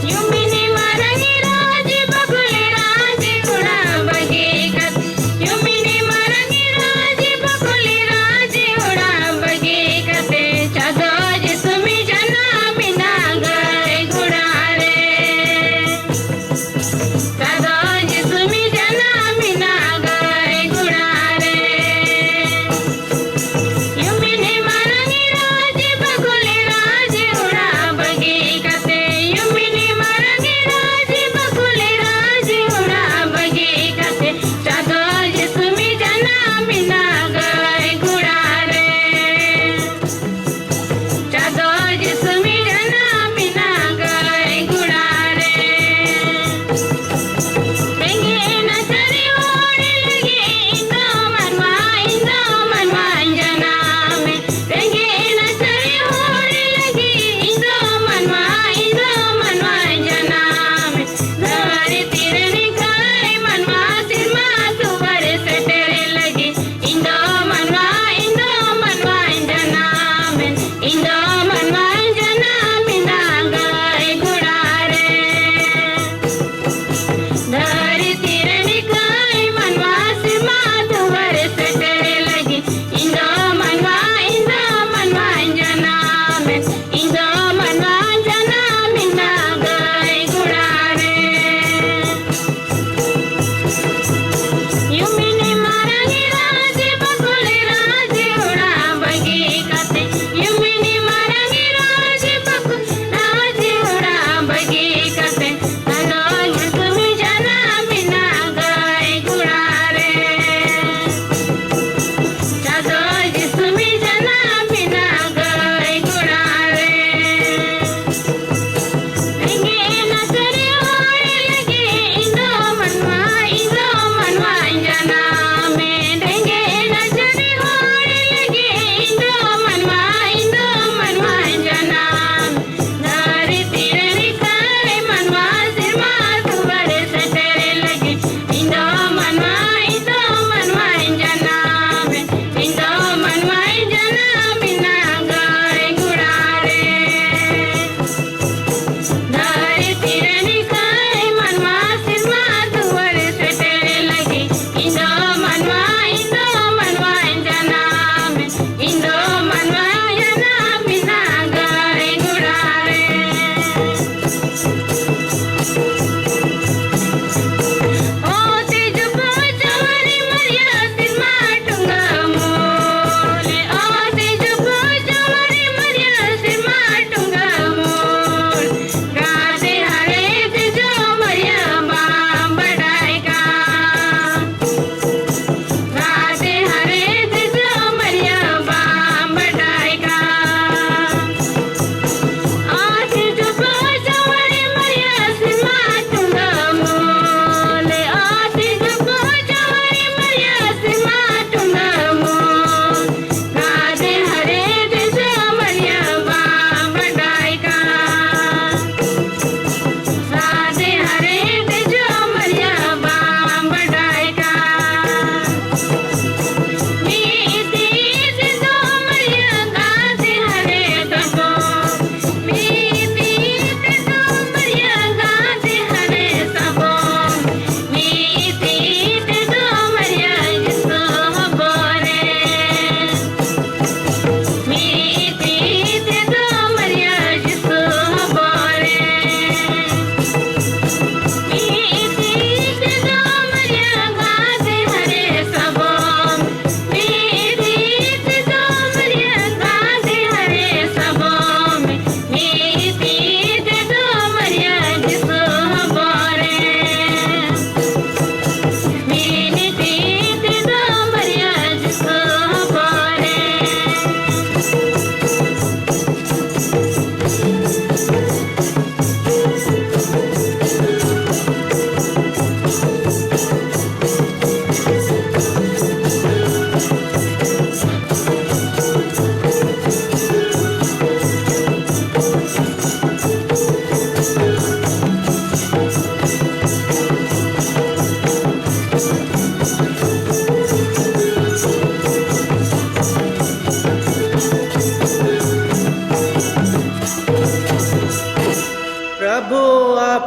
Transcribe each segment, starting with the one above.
युमिनी मरंगी राज बकुले राज उड़ा बगे कत युमिनी मरंगी राज बकुले राज उड़ा बगे कते चदोज सुमि जना बिना गए गुड़ारे चदोज सुमि जना बिना गए गुड़ारे युमिनी मरंगी राज बकुले राज उड़ा बगे कते युमिनी मरंगी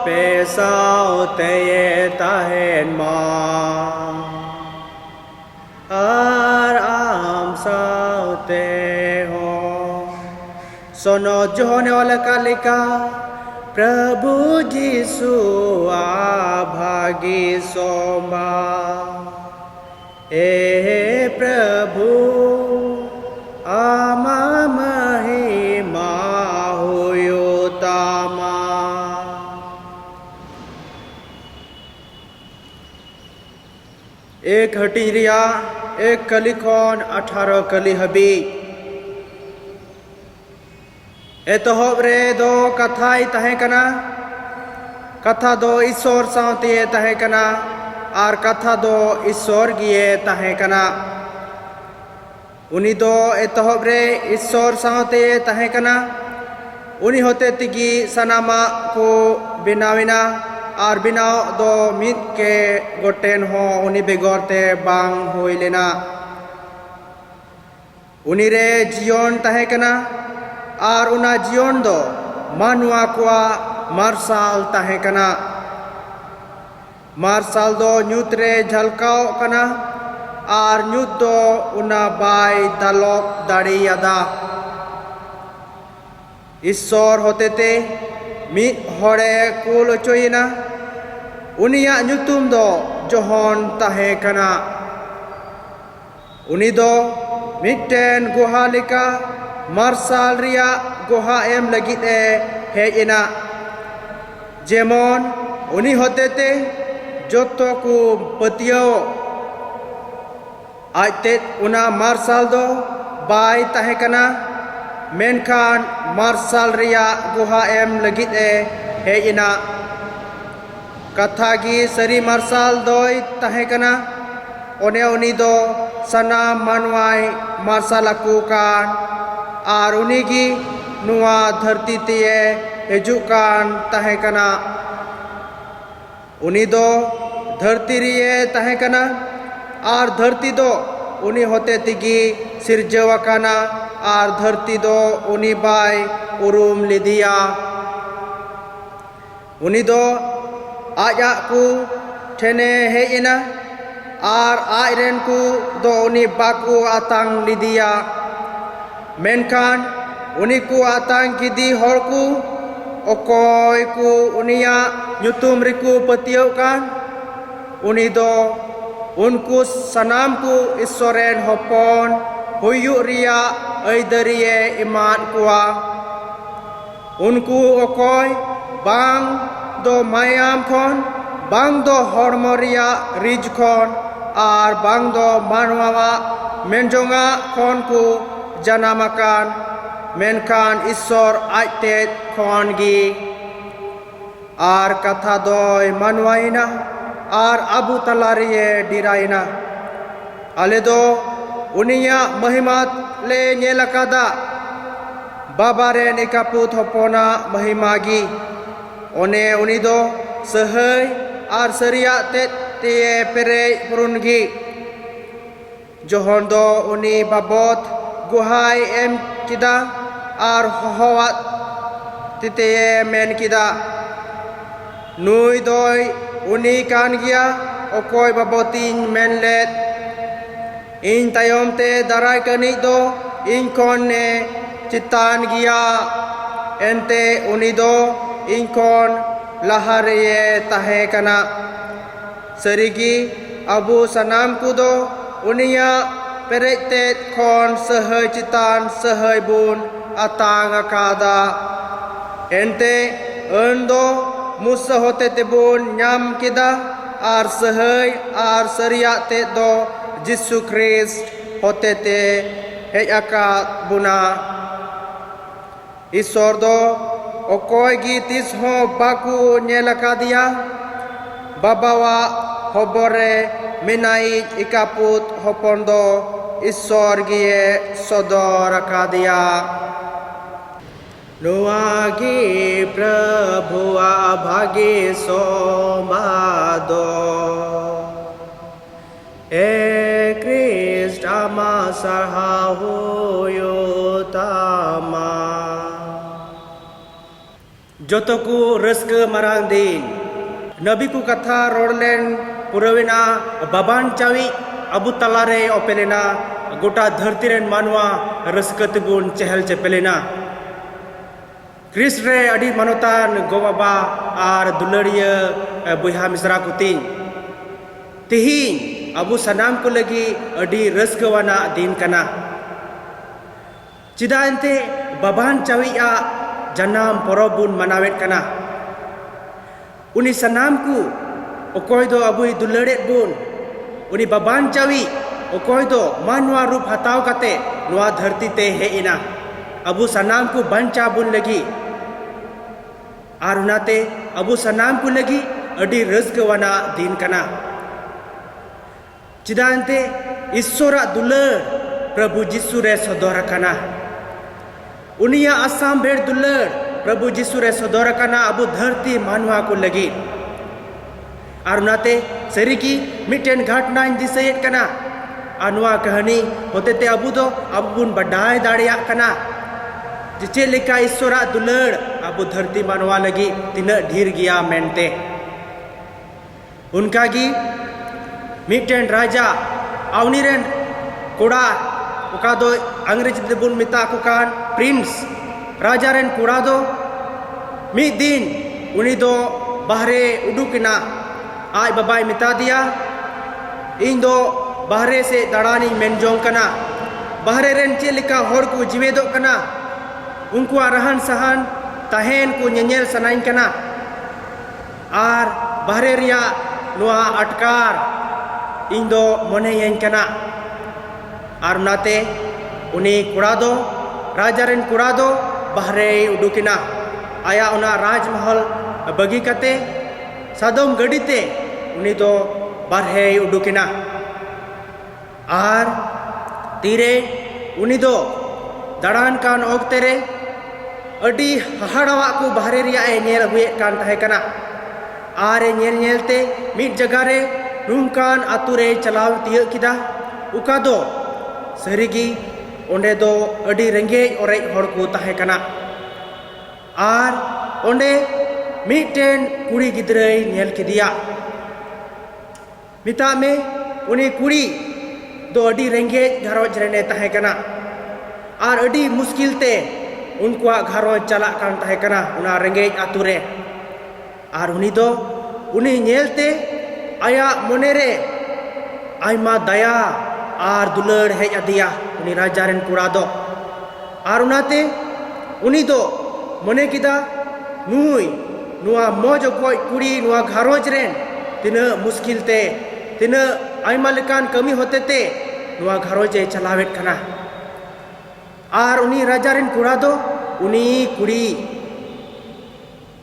pe sao te ye ta hen ma ar am sao te ho sono johone ola kalika प्रभु यीशु आभागी सोमा ए प्रभु आमा महिमा होयो तामा एक हटीरिया एक कलिखोन 18 कली हबी एतोहब रे दो कथाई तहे कना कथा दो ईश्वर सावते तहे कना आर कथा दो ईश्वर गिए तहे कना उनी दो एतोहब रे ईश्वर सावते तहे कना उनी होते तिगी सनामा को बिनाविना आर बिनाव दो मित के गोटेन हो उनी बेगोरते बांग होई लेना उनी रे जीवन तहे कना आर उना जीवन दो मानुआ कुआ मार्शाल तहे कना मार्शाल दो ᱧᱩᱛ रे झलकाव कना आर ᱧᱩᱛ दो उना बाय दालोक दाड़ियादा ईश्वर होतेते मिद हड़े कुल ओचोयना उनिया ᱧᱩᱛᱩᱢ दो जोहन तहे कना उनी दो मिटन गुहा लेका मार्शाल रिया गुहा एम लगित हेजना जेमन उनी होतेते जोतो को पतियो आजते उना मार्शाल दो बाय तहे कना मेनखान मार्शाल रिया गुहा एम लगित हेजना कथा गी सरी मार्शाल दोय तहे कना ओने उनी दो सना मानवाय मार्शाल अकु कान आर उनीगी नुआ धरती ते हजुकान तहे कना उनी दो धरती रिये तहे कना आर धरती दो उनी होते तिगी सिरजवाकाना आर धरती दो उनी बाय उरुम लिदिया उनी दो आजा को ठेने हेजना आर आयरन को दो उनी बाकू आतांग लिदिया मेनखान उनी को आतांग किदी हर को ओकोय को उनिया ᱧᱩᱛᱩᱢ रिकु पतियो कान उनी दो उनको सनाम को ईश्वरेन हपन हुयु रिया ऐदरिये इमान कुआ उनको ओकोय बांग दो मायाम खन बांग दो हरमो रिया रिज खन आर बांग दो मानवावा मेनजोंगा खन को जनामाकान मेनखान ईश्वर आजते खन गी आर कथा दोय मानवाइना आर अबु तलारिये डिराइना आले दो उनिया महिमात ले नेलकादा बाबा रे निकापुत हपना महिमागी ओने उनी दो सहै आर सरिया ते पेरे पुरुनगी जोहन दो उनी बाबत गुहाय एम किदा आर हवात तिते मेन किदा नुई दोय उनी कान गिया ओकोय बाबतिन मेनलेत इन तायम ते दाराय कनी दो इन कोन ने चितान गिया एंते उनी दो इन कोन लहारे तहे कना सरिगी अबु सनाम कुदो उनिया पेरेते खन सहय चितान सहय बुन अतांग कादा एंते अंदो मुसा होते तेबुन न्याम किदा आर सहय आर सरिया ते दो जिसु ख्रिस्ट होते ते हेज आकाद बुना ईश्वर दो ओकोय गी तिस हो बाकू नेलकादिया बाबावा हबरे मिनाई इकापुत हपन दो ईश्वर गिए सदर कादिया नुआगी प्रभुआ भागी सोमादो ए ख्रिस्ट आमा सरहाहुयो तामा joto ku raska marang din nabi ku katha rodlen purawena baban cawi abu talare opelena gota dharti ren manwa raska tebun chehel chepelena Kris re adi manotan gobaba ar dulariya boyha misra kuting tihin abu sanam ko lagi adi raskawana din kana Cida ente baban cawi a janam porobun manawet kana uni sanamku okoy do abui dularet bun uni baban cawi okoy do manwa rup hataw kate noa dharti te heina abu sanamku banca bun lagi arunate abu sanamku lagi adi raskawana din kana Cida ente Isora dular Prabhu Jisu re sodora kana Unia asam ber dular Prabhu Jisu re sodora kana abu dharti manwa ko lagi arunate seriki miten ghatna disayet kana anwa kahani hotete abu do abun badai dareya kana jiche leka Isora dular abu dharti manwa lagi tina dhir giya mente unka gi miten raja awniren koda oka do अंग्रेज तेबुन मिता को कान Prince राजा rain कोड़ा दो मिद दिन उनी दो बाहरे उडुकिना आज बाबाई मिता दिया इन दो बाहरे से दाड़ानी मेनजोंग कना बाहरे रेन चेलिका होड़ को जीवेदो कना उनको रहन सहन तहेन को nyanyel सनाइन कना आर बाहरे रिया नुआ अटकार इन दो मोने येन कना आर नाते uni kurado raja ren kurado bahre udukina aya ona raj mahal bagi kate sadom gadite uni do bahre udukina ar tire uni do daran kan okte re adi hahadawa ku bahre riya e nyel huye kan tahe kana are nyel nyelte mid jaga re nungkan ature chalaw tiya kida uka do sarigi onde do adi renge ore hor ko tahe kana ar onde miten kuri gidrai nyel kidia mita me uni kuri do adi renge gharoj rene tahe kana ar adi muskil te unkwa gharoj chalak kan tahe kana una renge ature ar uni do uni nyelte aya monere aima daya ar dular hej adia uni raja ren kura do arunate uni do mone kida nui nuwa mojo koi kuri nuwa gharoj ren tina muskil te tina aima lekan kami hote te nuwa gharoj e chalawet kana ar uni raja ren kura do uni kuri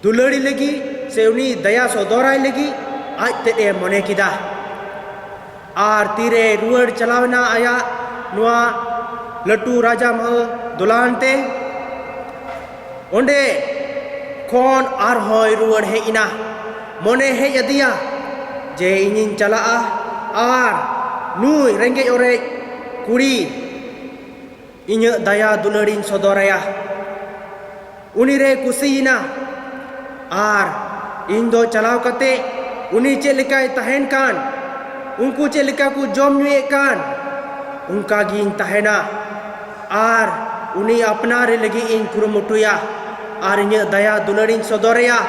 dulari lagi se uni daya sodorai lagi aj te e mone kida ar tire ruar chalawna aya nuwa latu raja mahal dulante onde kon ar hoy ruar he ina mone he yadia je inin chala ar nui renge ore kuri inya daya dularin sodoraya unire kusina ar indo chalaw kate uni chelikai tahen kan unku chelika ku jom nyue kan unka gin tahena ar uni apnare lagi in kurumutuya ar inya daya dularin sodoreya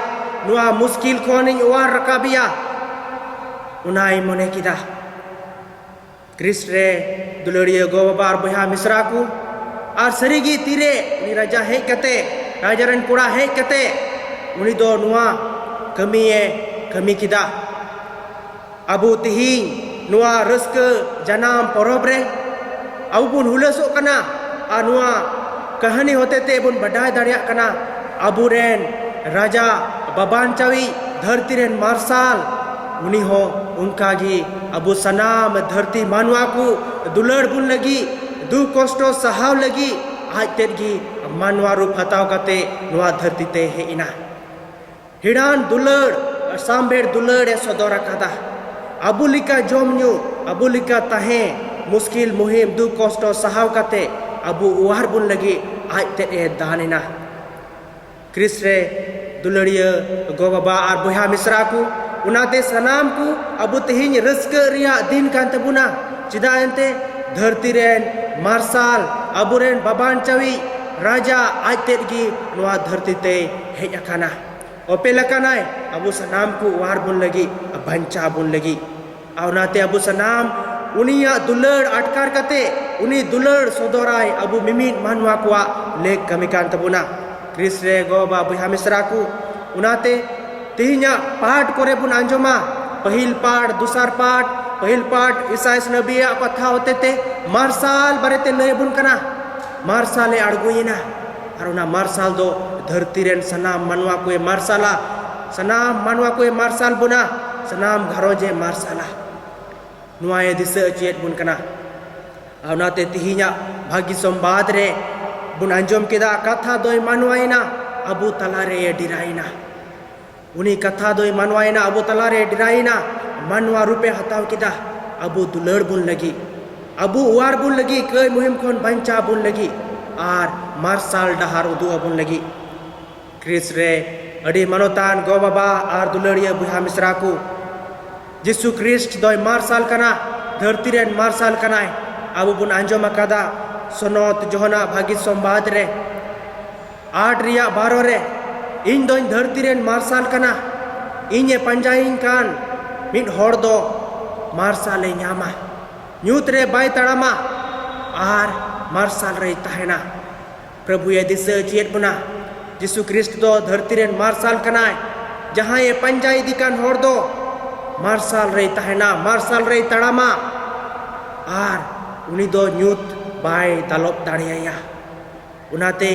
nuwa muskil khonin war rakabiya unai mone kida kristre dulariya gobar boya misra ku ar sarigi tire uni raja hej kate raja ren kura hej kate uni do nuwa kami kida abu tihing nuwa raska janam porobre abu pun hulasuk kana anua kahani hote te bun badai daria kana abu ren raja baban cawi dharti ren marsal uni ho unka gi abu sanam dharti manwa ku dular bun lagi du kosto sahaw lagi aj ted gi manwa rup hataw kate nuwa dharti te he ina hidan dular samber dular e sodora kada abulika jomnyu abulika tahe muskil muhim du kosto sahaw kate abu uar bun lagi aj te e danina krisre दुलड़िया गो बाबा और बोहा मिश्रा को उनाते सनाम को अब तेहिं Ruska रिया दिन कान तबुना चिदा एंते धरती rain marshal अबुरेन बाबान चवी राजा आजतेद गी नुआ धरती ते हेज अकाना ओपे लकानाय अबु सनाम को वार बुन लगी बंचा बुन लगी औनाते अबु सनाम उनिया दुलड़ अटकार कते उनी दुलड़ सोदराय अबु मिमित मानवा कुआ लेक कमिकान तबुना क्रिस रे गो बा बोहा मिश्रा को उनाते तिहिnya पाठ करे बुन अंजमा पहिल पाठ दुसार पाठ पहिल पाठ ईसाइस नबिया कथा होते ते मार्शाल बारेते लय बुन कना मार्शाले अड़गुइना और उना मार्शाल दो धरती रेन सनाम मानवा को मार्शाला सनाम मानवा को मार्शाल बुना सनाम घरोजे मार्शाला नुआए दिसे चेत बुन कना औनाते तिहिnya भागी संवाद रे बुन अंजम केदा कथा दोय मानवाइना अबु तलारे डिराइना उनी कथा दोय मानवाइना अबु तलारे डिराइना मानवा रूपे हताव किदा अबु दुलड़ बुन लगी अबु वार बुन लगी कई मुहिम खन बंचा बुन लगी और मार्शाल डहार उदु बुन लगी क्रिस रे अडी मनोतान गो बाबा और दुलड़िया बोहा मिश्रा को जिसु क्रिस्ट दोय मार्शाल कना धरती रेन मार्शाल कनाय अबु बुन अंजम अकादा सोनोत जोहना भागी संवाद रे 8 रिया 12 रे इन दोन धरती रेन मार्शाल कना इने पंजाइन कान मिट हर दो मार्शाले न्यामा न्यूत रे बाय तड़ामा आर मार्शाल रे तहना प्रभु ये दिसे चेत बुना जिसु क्रिस्ट दो धरती रेन मार्शाल कनाय जहां ये पंजाई दिकान हर दो मार्शाल रे तहना मार्शाल रे तड़ामा आर उनी दो न्यूत बाय तलोप दाड़िया उनाते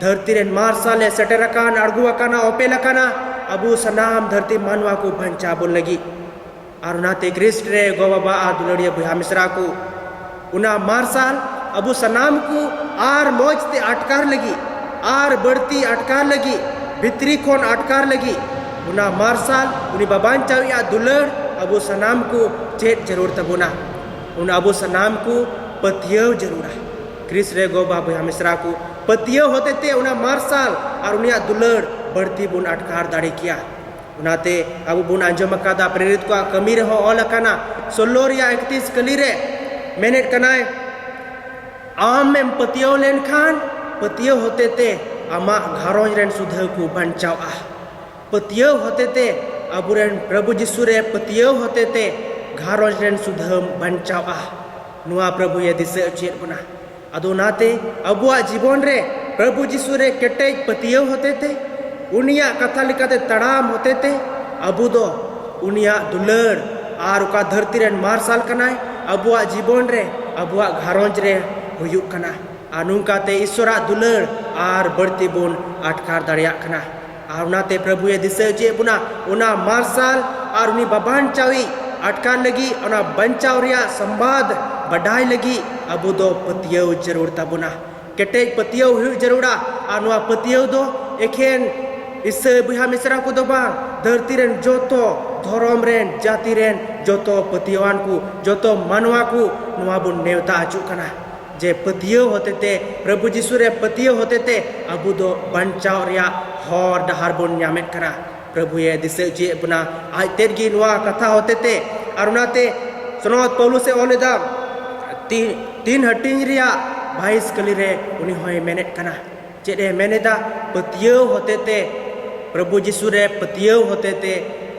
धरती रेन मार्शाले सेटरकान अड़गुआकाना ओपेलकाना अबु सनाम धरती मानवा को बंचा बोल लगी और उनाते क्रिस्ट रे गो बाबा आ दुलड़िया बोहा मिश्रा को उना मार्शाल अबु सनाम को आर मौज ते अटकार लगी आर बढ़ती अटकार लगी भितरी खोन अटकार लगी उना मार्शाल उनी बाबान चाविया दुलड़ अबु सनाम को चेत जरूर तबुना उन अबु सनाम को पतियव जरूरा क्रिस रे गो बाबा बोहा मिश्रा को पतियव होते ते उना मार्शाल और उनिया दुलड़ बढ़ती बुन अटकार दाड़ी किया उनाते अबु बुन अंजम अकादा प्रेरित को कमी रे हो ऑल अकाना 16 रिया 31 कली रे मेनेट कनाय आम में पतियव लेन खान पतियव होते ते आमा घरोज रेन सुधव को बंचावा पतियव होते ते अबुरेन प्रभु जिसु रे पतियव होते ते घरोज रेन सुधव बंचावा नुआ प्रभु ये दिसे चेत बुना अदो नाते अबुआ जीवन रे प्रभु जिसु रे केटेज पतियव होते ते उनिया कथा लिकाते तड़ाम होते ते अबु दो उनिया दुलड़ और उका धरती रेन मार्शाल कनाय अबुआ जीवन रे अबुआ घरोज रे हुयुक कना अनुकाते ईश्वरा दुलड़ और बढ़ती बुन अटकार दाड़िया कना और उनाते प्रभु ये दिसे जे बुना उना मार्शाल और उनी बाबान चावी अटकार लगी उना बंचाव रिया संवाद बढ़ाई लगी अबु दो पतियव जरूर तबुना केटेज पतियव हुयुक जरूरा और नुआ पतियव दो एखेन इसे बोहा मिश्रा को दो बा धरती रेन जोतो धर्म रेन जाति रेन जोतो पतियवान को जोतो मानवा को नुआ बुन नेवता आचु कना जे पतियव होते ते प्रभु जिसु रे पतियव होते ते अबु दो बंचाव रिया हर डहार बुन न्यामेत कना प्रभु ये दिसे जे बुना आज तेर गी नुआ कथा होते ते और उनाते सुनोत पौलुस से ओलेदा तीन हटिंग रिया 22 कली रे उनी होय मेनेट कना चेदे मेनेदा पतियव होते ते प्रभु जिसु रे पतियव होते ते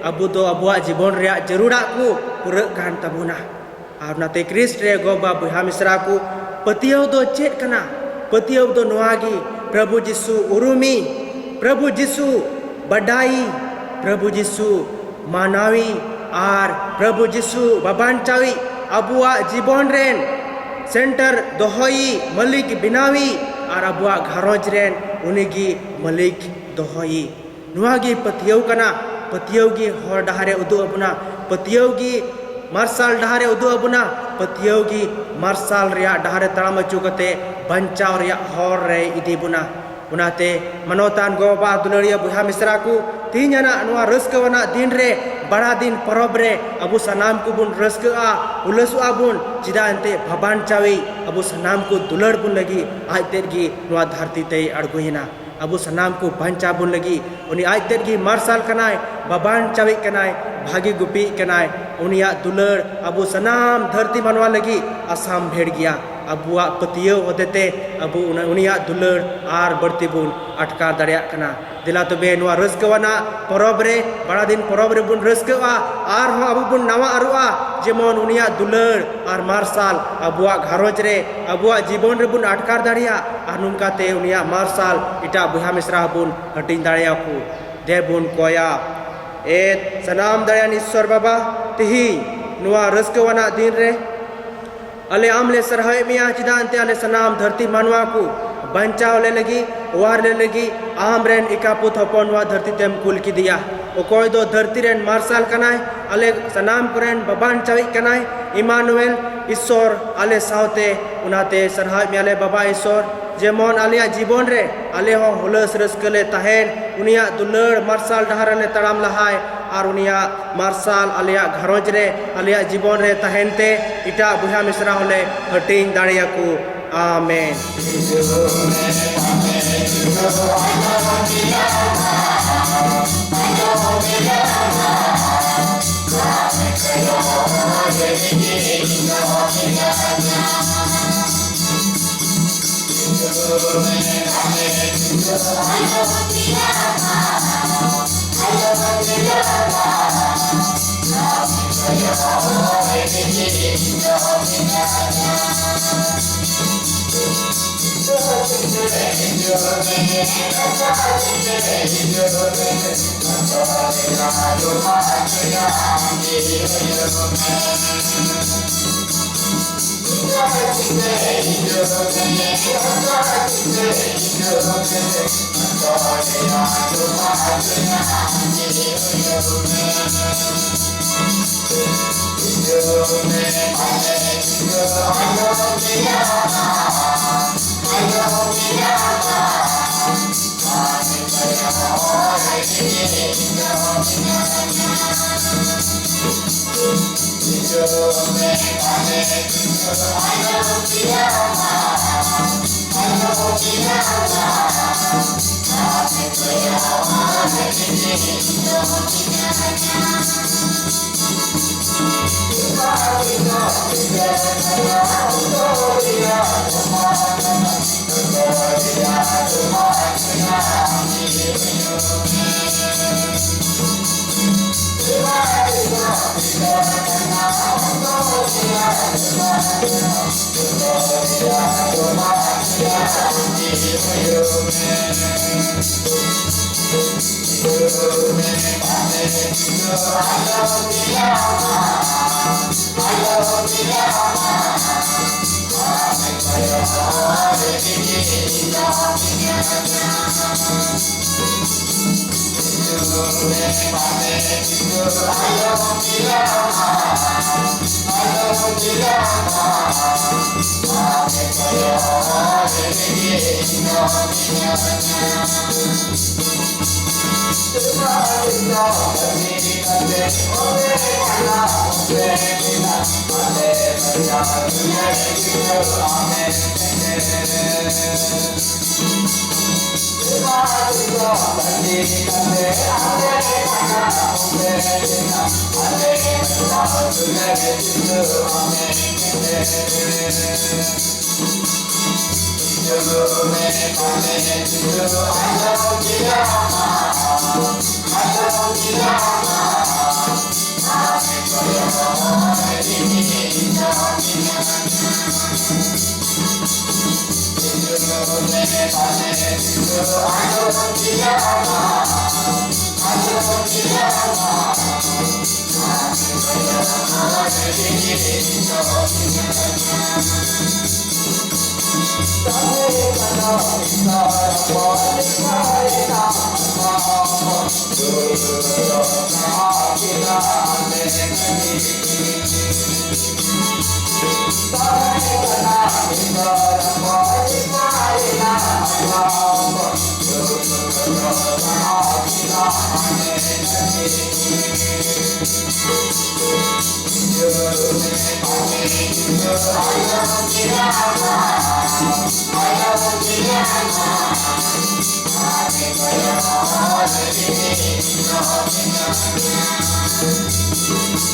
अबु दो अबुआ जीवन रे जरूरा को पूरा कान तबुना और नाते क्रिस्ट रे गोबा बोहा मिश्रा को पतियव दो चेत कना पतियव दो नुआगी प्रभु जिसु उरुमी प्रभु जिसु बडाई प्रभु जिसु मानावी और प्रभु जिसु बाबान चावी अबुआ जीवन रेन सेंटर दोहई मलिक बिनावी और अबुआ घरोज रेन उनिगी मलिक दोहई नुआगी पतियव कना पतियव गी हर डहारे उदु अबुना पतियव गी मार्शाल डहारे उदु अबुना पतियव गी मार्शाल रिया डहारे तड़ाम अचु कते बंचाव रिया हर रे इदी बुना उनाते मनोतान गोबा दुलड़िया बोहा मिश्रा को तीना नुआ रस्कवाना दिन रे बड़ा दिन परब रे अबु सनाम को बुन रस्का उलसुआ बुन चिदा अंते भबान चावी अबु सनाम को दुलड़ बुन लगी आज तेरगी नुआ धरती ते अड़गुहिना abu sanam ku banca bun lagi uni aj tet gi marsal kanai baban cawi kanai bhagi gupi kanai unia dular abu sanam dharti manwa lagi asam bhed giya abuak petiau hotete abu unia dular ar berti bun atkar dareyak kana dila tobe noa raskawana porob re bada din porob re bun raskawa ar ho abu bun nawa arua jemon unia dular ar marsal abuak gharoj re abuak jibon re bun atkar dareya ar nungkate unia marsal ita buha misra bun hatin dareyaku de bun koya et sanam dareyan Ishwar Baba tihi noa raskawana din re ale amle sarhai miya chida ante ale sanam dharti manwa ku bancaw le lagi war le lagi amren ikaput hopon wa dharti tem kul kidiya okoy do dharti ren marsal kanai ale sanam koren baban chawi kanai Emmanuel Ishwar ale saute unate sarhai mi ale baba Ishwar jemon alia jibon re ale ho hulas raskale tahen unia dular marsal dahar le taram lahai ar unia marsal alia gharoj re alia jibon re tahente ita buha misra hole hatin dareyaku amen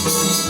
Hare